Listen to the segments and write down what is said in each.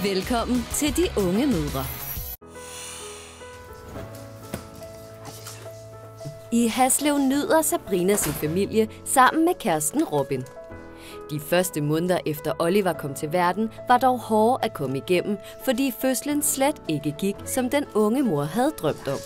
Velkommen til De Unge Mødre. I Haslev nyder Sabrina sin familie sammen med kæresten Robin. De første måneder efter Oliver kom til verden, var dog hårde at komme igennem, fordi fødslen slet ikke gik, som den unge mor havde drømt om.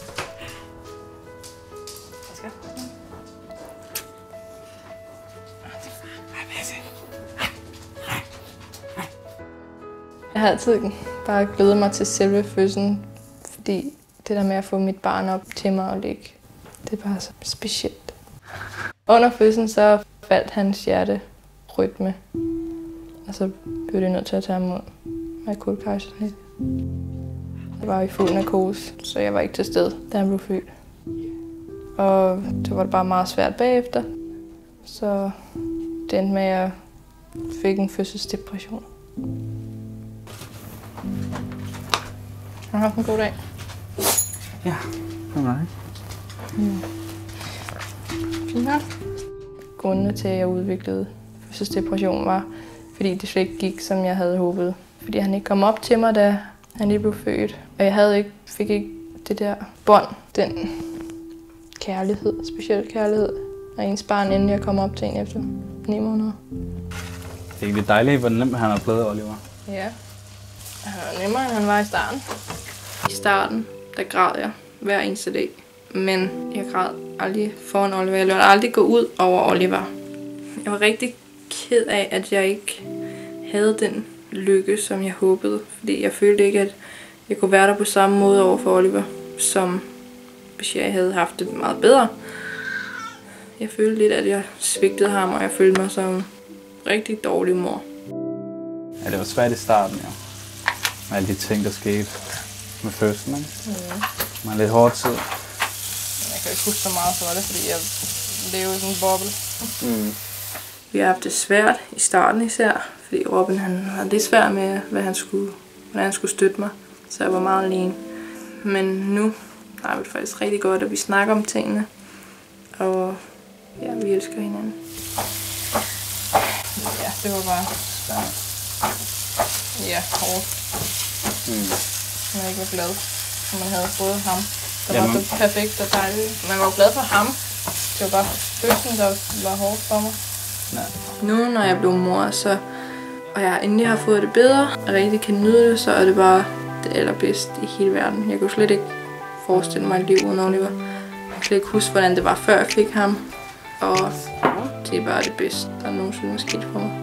Jeg har altid bare glædet mig til selve fødslen, fordi det der med at få mit barn op til mig og ligge, det er bare så specielt. Under fødslen så faldt hans hjerterytme, og så blev det nødt til at tage ham ud med kuldkejsersnit. Jeg var i fuld narkose, så jeg var ikke til stede, da han blev født. Og det var bare meget svært bagefter, så det endte med, at jeg fik en fødselsdepression. Har du haft en god dag? Ja, det var dig. Fint nok. Grundene til, at jeg udviklede fødselsdepression var, fordi det slet ikke gik, som jeg havde håbet. Fordi han ikke kom op til mig, da han lige blev født. Og jeg fik ikke det der bånd, den kærlighed, speciel kærlighed af ens barn, inden jeg kom op til en efter 9 måneder. Det er egentlig dejligt, hvor nemt han er blevet, Oliver. Ja, han var nemmere, end han var i starten. I starten, der græd jeg hver eneste dag. Men jeg græd aldrig foran Oliver. Jeg lod aldrig gå ud over Oliver. Jeg var rigtig ked af, at jeg ikke havde den lykke, som jeg håbede. Fordi jeg følte ikke, at jeg kunne være der på samme måde over for Oliver, som hvis jeg havde haft det meget bedre. Jeg følte lidt, at jeg svigtede ham, og jeg følte mig som en rigtig dårlig mor. Ja, det var svært i starten, ja. Med alle de ting, der skete med fødslen, ikke? Det var en lidt hård tid. Jeg kan ikke huske så meget for det, fordi jeg levede i sådan en boble. Vi har haft det svært i starten især, fordi Robin han havde lidt svært med, hvordan han skulle støtte mig. Så jeg var meget alene. Men nu har vi det faktisk rigtig godt, at vi snakker om tingene. Og ja, vi elsker hinanden. Ja, det var bare hårdt. Man ikke var glad, at man havde fået ham. Der var så perfekt og dejligt. Man var glad for ham. Det var bare fødslen, der var hårdt for mig. Ja. Nu, når jeg blev mor, og jeg endelig har fået det bedre, og rigtig kan nyde det, så er det bare det allerbedste i hele verden. Jeg kunne slet ikke forestille mig et liv uden Oliver. Jeg kan slet ikke huske, hvordan det var, før jeg fik ham. Og det er bare det bedste, der nogensinde er sket for mig.